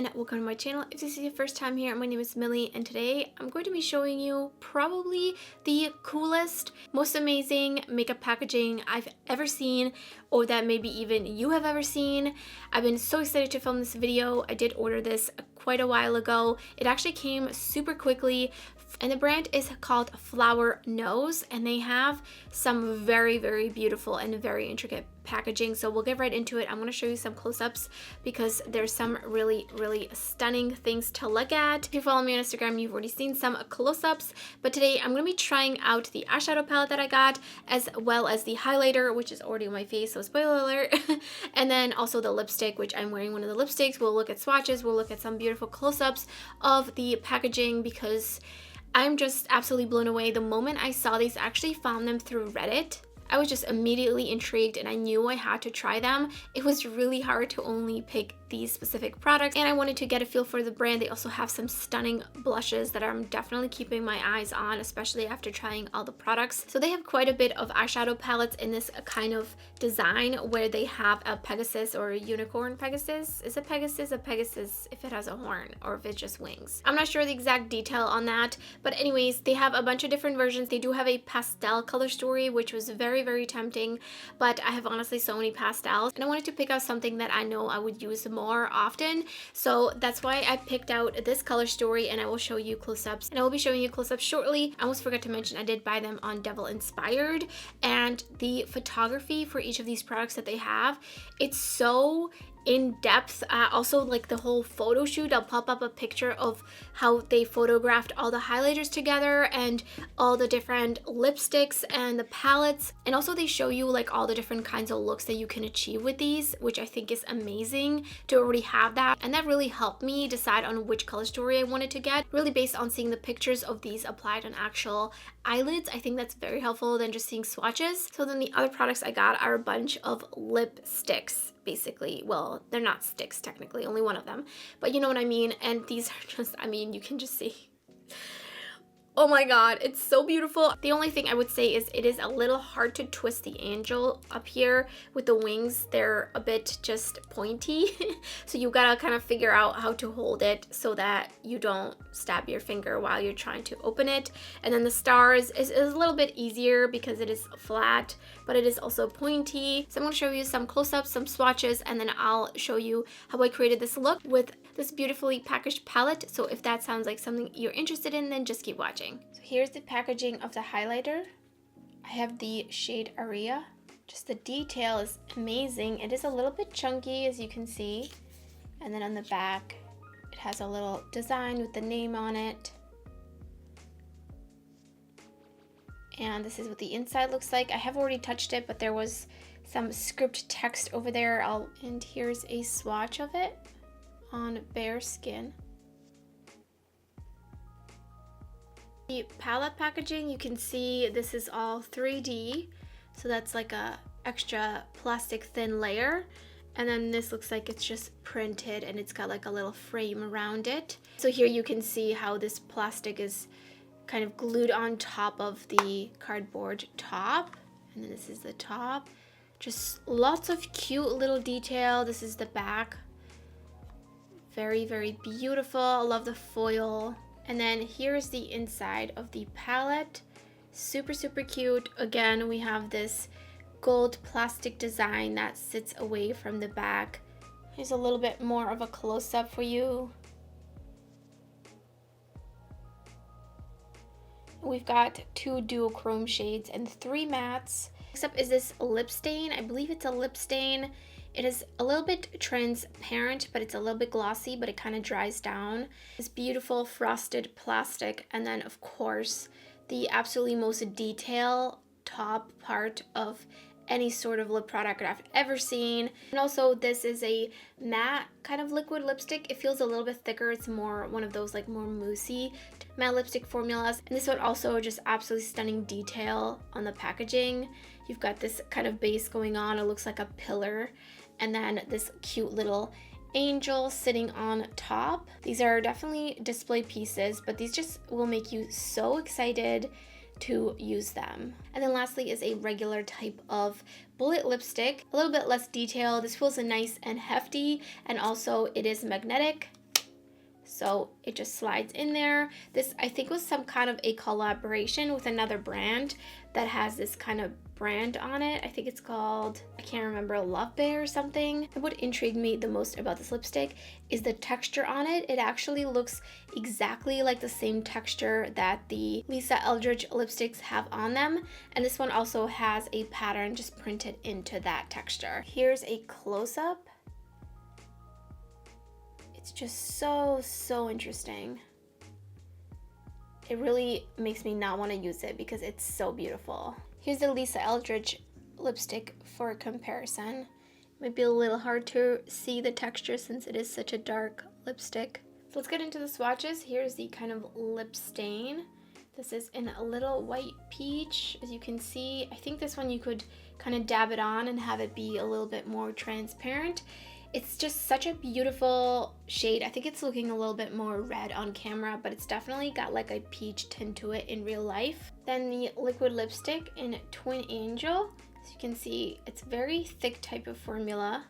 and welcome to my channel. If this is your first time here, my name is Millie, and today I'm going to be showing you probably the coolest, most amazing makeup packaging I've ever seen, or that maybe even you have ever seen. I've been so excited to film this video. I did order this quite a while ago. It actually came super quickly, and the brand is called Flower Nose, and they have some very, very beautiful and very intricate packaging. So we'll get right into it. I'm going to show you some close-ups because there's some really, really stunning things to look at. If you follow me on Instagram, you've already seen some close-ups, but today I'm going to be trying out the eyeshadow palette that I got, as well as the highlighter, which is already on my face, so spoiler alert, and then also the lipstick, which I'm wearing one of the lipsticks. We'll look at swatches, we'll look at some beautiful close-ups of the packaging because I'm just absolutely blown away. The moment I saw these, I actually found them through Reddit. I was just immediately intrigued and I knew I had to try them. It was really hard to only pick these specific products, and I wanted to get a feel for the brand. They also have some stunning blushes that I'm definitely keeping my eyes on, especially after trying all the products. So they have quite a bit of eyeshadow palettes in this kind of design where they have a Pegasus or a unicorn. Pegasus? Is it Pegasus? A Pegasus if it has a horn or if it's just wings. I'm not sure the exact detail on that, but anyways, they have a bunch of different versions. They do have a pastel color story, which was very, very tempting, but I have honestly so many pastels and I wanted to pick out something that I know I would use more often, so that's why I picked out this color story, and I will show you close-ups, and I will be showing you close-ups shortly. I almost forgot to mention I did buy them on Devil Inspired, and the photography for each of these products that they have, it's so in depth. Also, like the whole photo shoot, I'll pop up a picture of how they photographed all the highlighters together and all the different lipsticks and the palettes, and also they show you like all the different kinds of looks that you can achieve with these, which I think is amazing to already have that. And that really helped me decide on which color story I wanted to get, really based on seeing the pictures of these applied on actual eyelids. I think that's very helpful than just seeing swatches. So then the other products I got are a bunch of lipsticks, basically. Well, they're not sticks technically, only one of them, but you know what I mean. And these are just, I mean, you can just see, oh my god, it's so beautiful. The only thing I would say is it is a little hard to twist the angel up here with the wings. They're a bit just pointy. So you gotta kind of figure out how to hold it so that you don't stab your finger while you're trying to open it. And then the stars is a little bit easier because it is flat, but it is also pointy. So I'm gonna show you some close-ups, some swatches, and then I'll show you how I created this look with this beautifully packaged palette. So if that sounds like something you're interested in, then just keep watching. So here's the packaging of the highlighter. I have the shade Aria. Just the detail is amazing. It is a little bit chunky, as you can see. And then on the back, it has a little design with the name on it. And this is what the inside looks like. I have already touched it, but there was some script text over there. And here's a swatch of it on bare skin. The palette packaging, you can see this is all 3D, so that's like a extra plastic thin layer, and then this looks like it's just printed and it's got like a little frame around it. So here you can see how this plastic is kind of glued on top of the cardboard top, and then this is the top. Just lots of cute little detail. This is the back. Very, very beautiful. I love the foil. And then here's the inside of the palette. Super, super cute. Again, we have this gold plastic design that sits away from the back. Here's a little bit more of a close-up for you. We've got 2 duochrome shades and 3 mattes. Next up is this lip stain. I believe it's a lip stain. It is a little bit transparent, but it's a little bit glossy, but it kind of dries down. This beautiful frosted plastic, and then of course the absolutely most detail top part of any sort of lip product I've ever seen. And also this is a matte kind of liquid lipstick. It feels a little bit thicker. It's more one of those like more moussey matte lipstick formulas. And this one also just absolutely stunning detail on the packaging. You've got this kind of base going on. It looks like a pillar. And then this cute little angel sitting on top. These are definitely display pieces, but these just will make you so excited to use them. And then lastly is a regular type of bullet lipstick, a little bit less detail. This feels nice and hefty, and also it is magnetic. So it just slides in there. This, I think, was some kind of a collaboration with another brand that has this kind of brand on it. I think it's called, I can't remember, Love Bear or something. And what intrigued me the most about this lipstick is the texture on it. It actually looks exactly like the same texture that the Lisa Eldridge lipsticks have on them. And this one also has a pattern just printed into that texture. Here's a close-up. It's just so interesting. It really makes me not want to use it because it's so beautiful. Here's the Lisa Eldridge lipstick for comparison. It might be a little hard to see the texture since it is such a dark lipstick. So let's get into the swatches. Here's the kind of lip stain. This is in a little white peach. As you can see, I think this one you could kind of dab it on and have it be a little bit more transparent. It's just such a beautiful shade. I think it's looking a little bit more red on camera, but it's definitely got like a peach tint to it in real life. Then the liquid lipstick in Twin Angel. As you can see, it's very thick type of formula.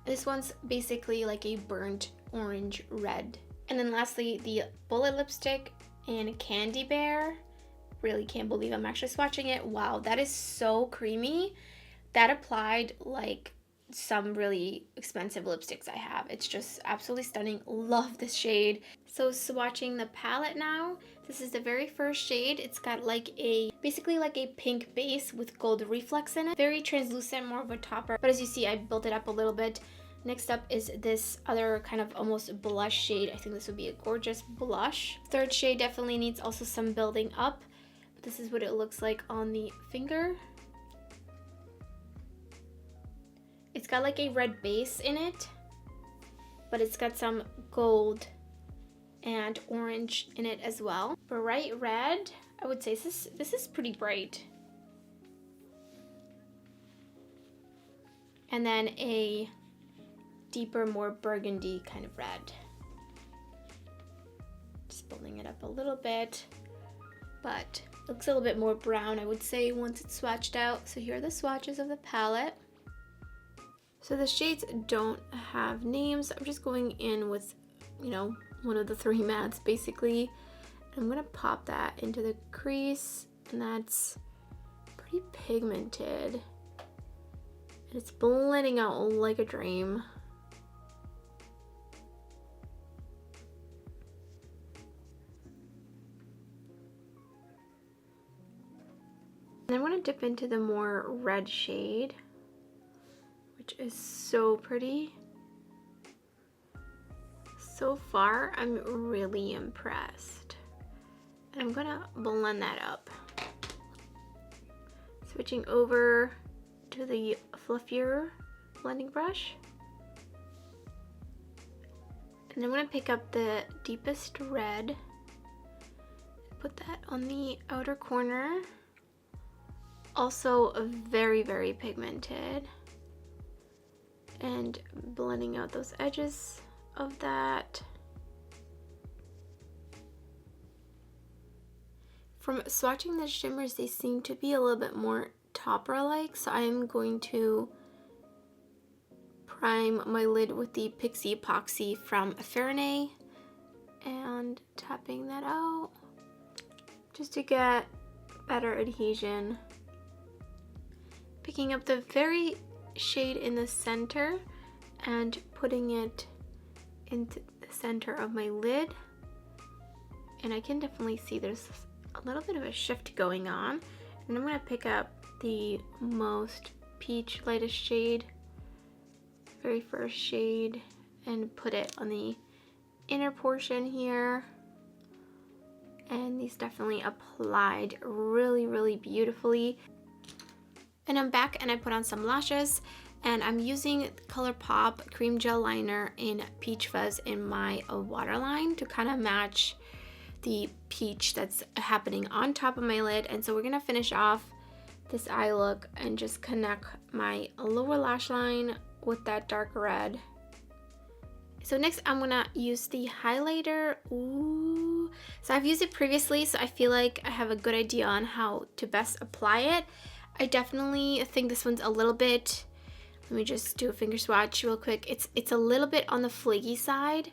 This one's basically like a burnt orange red. And then lastly, the bullet lipstick in Candy Bear. Really can't believe I'm actually swatching it. Wow, that is so creamy. That applied like some really expensive lipsticks I have. It's just absolutely stunning. Love this shade. So swatching the palette now. This is the very first shade. It's got like a, basically like a pink base with gold reflex in it. Very translucent, more of a topper. But as you see, I built it up a little bit. Next up is this other kind of almost blush shade. I think this would be a gorgeous blush. Third shade definitely needs also some building up. But this is what it looks like on the finger. It's got like a red base in it, but it's got some gold and orange in it as well. Bright red, I would say this is pretty bright. And then a deeper, more burgundy kind of red. Just building it up a little bit, but it looks a little bit more brown, I would say, once it's swatched out. So here are the swatches of the palette. So the shades don't have names. I'm just going in with, you know, one of the three mattes basically. I'm gonna pop that into the crease, and that's pretty pigmented. And it's blending out like a dream. And I'm gonna dip into the more red shade, which is so pretty. So far, I'm really impressed. And I'm gonna blend that up. Switching over to the fluffier blending brush. And I'm gonna pick up the deepest red, put that on the outer corner. Also very pigmented. And blending out those edges of that. From swatching the shimmers, they seem to be a little bit more topper-like, so I'm going to prime my lid with the Pixie Epoxy from Farinay and tapping that out just to get better adhesion. Picking up the very shade in the center and putting it into the center of my lid, and I can definitely see there's a little bit of a shift going on. And I'm going to pick up the most peach lightest shade, very first shade, and put it on the inner portion here. And these definitely applied really beautifully. And I'm back and I put on some lashes, and I'm using ColourPop Cream Gel Liner in Peach Fuzz in my waterline to kind of match the peach that's happening on top of my lid. And so we're gonna finish off this eye look and just connect my lower lash line with that dark red. So next I'm gonna use the highlighter. Ooh. So I've used it previously, so I feel like I have a good idea on how to best apply it. I definitely think this one's a little bit, let me just do a finger swatch real quick. It's a little bit on the flaky side.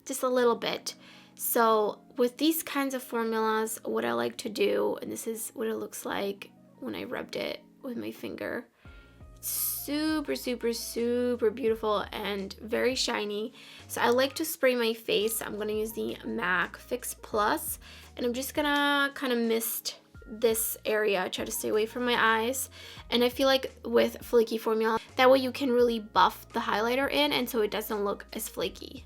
just a little bit. So with these kinds of formulas, what I like to do, and this is what it looks like when I rubbed it with my finger, it's super, super, super beautiful and very shiny. So I like to spray my face. I'm gonna use the MAC Fix Plus, and I'm just gonna kind of mist this area, try to stay away from my eyes. And I feel like with flaky formula, that way you can really buff the highlighter in, and so it doesn't look as flaky.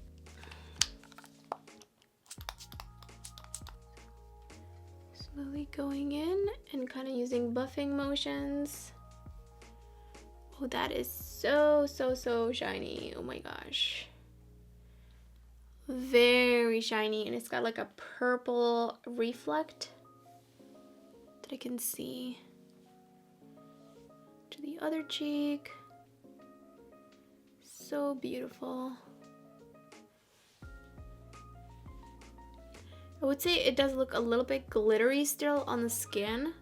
Slowly going in and kind of using buffing motions. Oh, that is so, so, so shiny. Oh my gosh. Very shiny, and it's got like a purple reflect that I can see. To the other cheek. So beautiful. I would say it does look a little bit glittery still on the skin,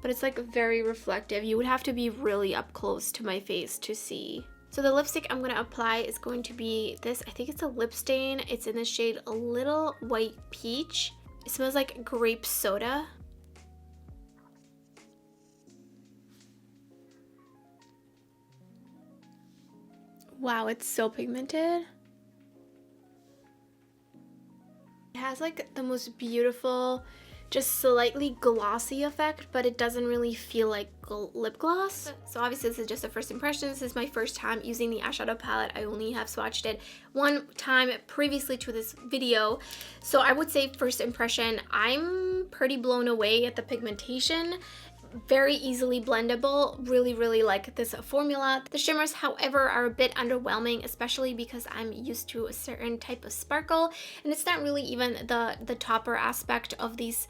but it's like very reflective. You would have to be really up close to my face to see. So the lipstick I'm gonna apply is going to be this. I think it's a lip stain. It's in the shade A Little White Peach. It smells like grape soda. Wow, it's so pigmented. It has like the most beautiful, just slightly glossy effect, but it doesn't really feel like lip gloss. So obviously this is just a first impression. This is my first time using the eyeshadow palette. I only have swatched it one time previously to this video. So I would say first impression, I'm pretty blown away at the pigmentation. Very easily blendable. Really like this formula. The shimmers, however, are a bit underwhelming, especially because I'm used to a certain type of sparkle, and it's not really even the topper aspect of these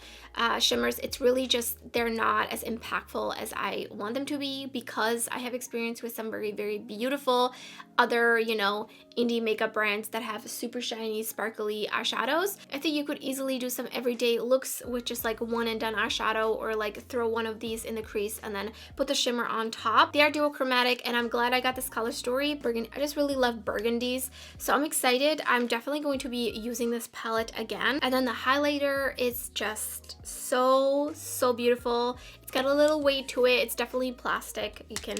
shimmers. It's really just they're not as impactful as I want them to be, because I have experience with some very beautiful other, you know, indie makeup brands that have super shiny, sparkly eyeshadows. I think you could easily do some everyday looks with just like one and done eyeshadow, or like throw one of these in the crease and then put the shimmer on top. They are duochromatic, and I'm glad I got this color story. Burgundy. I just really love burgundies, so I'm excited. I'm definitely going to be using this palette again. And then the highlighter is just so beautiful. It's got a little weight to it. It's definitely plastic. You can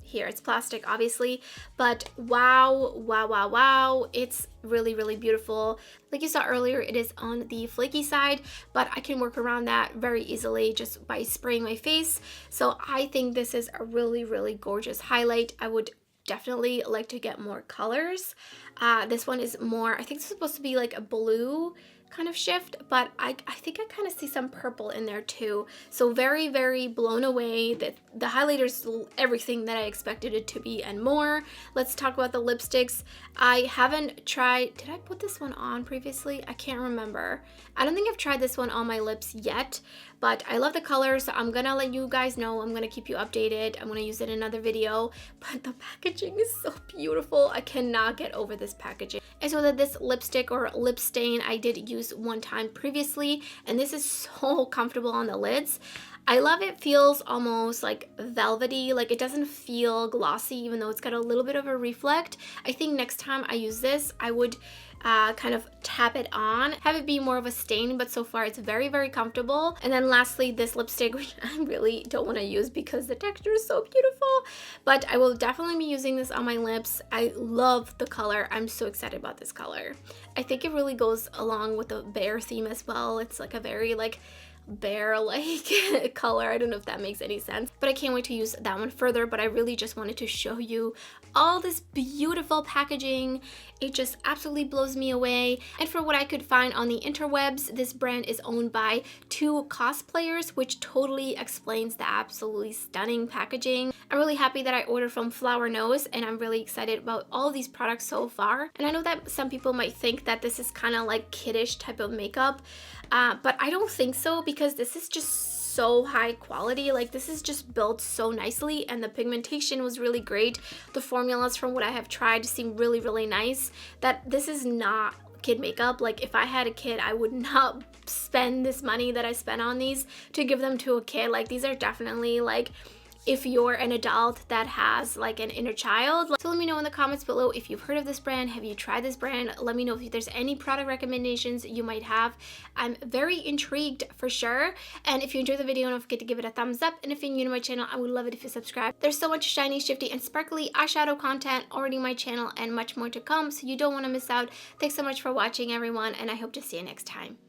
hear it's plastic, obviously, but wow, it's really beautiful. Like you saw earlier, it is on the flaky side, but I can work around that very easily just by spraying my face. So I think this is a really gorgeous highlight. I would definitely like to get more colors. This one is more, I think it's supposed to be like a blue kind of shift, but I think I kind of see some purple in there too. So very blown away. That the highlighter's everything that I expected it to be and more. Let's talk about the lipsticks. I haven't tried, did I put this one on previously? I can't remember. I don't think I've tried this one on my lips yet, but I love the color, so I'm gonna let you guys know. I'm gonna keep you updated. I'm gonna use it in another video, but the packaging is so beautiful. I cannot get over this packaging. And so that this lipstick or lip stain I did use one time previously, and this is so comfortable on the lids. I love it. Feels almost like velvety, like it doesn't feel glossy even though it's got a little bit of a reflect. I think next time I use this, I would kind of tap it on, have it be more of a stain, but so far it's very comfortable. And then lastly, this lipstick, which I really don't want to use because the texture is so beautiful, but I will definitely be using this on my lips. I love the color. I'm so excited about this color. I think it really goes along with the bear theme as well. It's like a very like bear-like color. I don't know if that makes any sense, but I can't wait to use that one further. But I really just wanted to show you all this beautiful packaging. It just absolutely blows me away. And for what I could find on the interwebs, this brand is owned by 2 cosplayers, which totally explains the absolutely stunning packaging. I'm really happy that I ordered from Flower Nose, and I'm really excited about all these products so far. And I know that some people might think that this is kind of like kiddish type of makeup, but I don't think so, because this is just so high quality. Like, this is just built so nicely, and the pigmentation was really great. The formulas from what I have tried seem really nice. That this is not kid makeup. Like, if I had a kid, I would not spend this money that I spent on these to give them to a kid. Like, these are definitely like if you're an adult that has like an inner child. So let me know in the comments below if you've heard of this brand, have you tried this brand? Let me know if there's any product recommendations you might have. I'm very intrigued for sure. And if you enjoyed the video, don't forget to give it a thumbs up. And if you're new to my channel, I would love it if you subscribe. There's so much shiny, shifty, and sparkly eyeshadow content already on my channel and much more to come, so you don't want to miss out. Thanks so much for watching, everyone, and I hope to see you next time.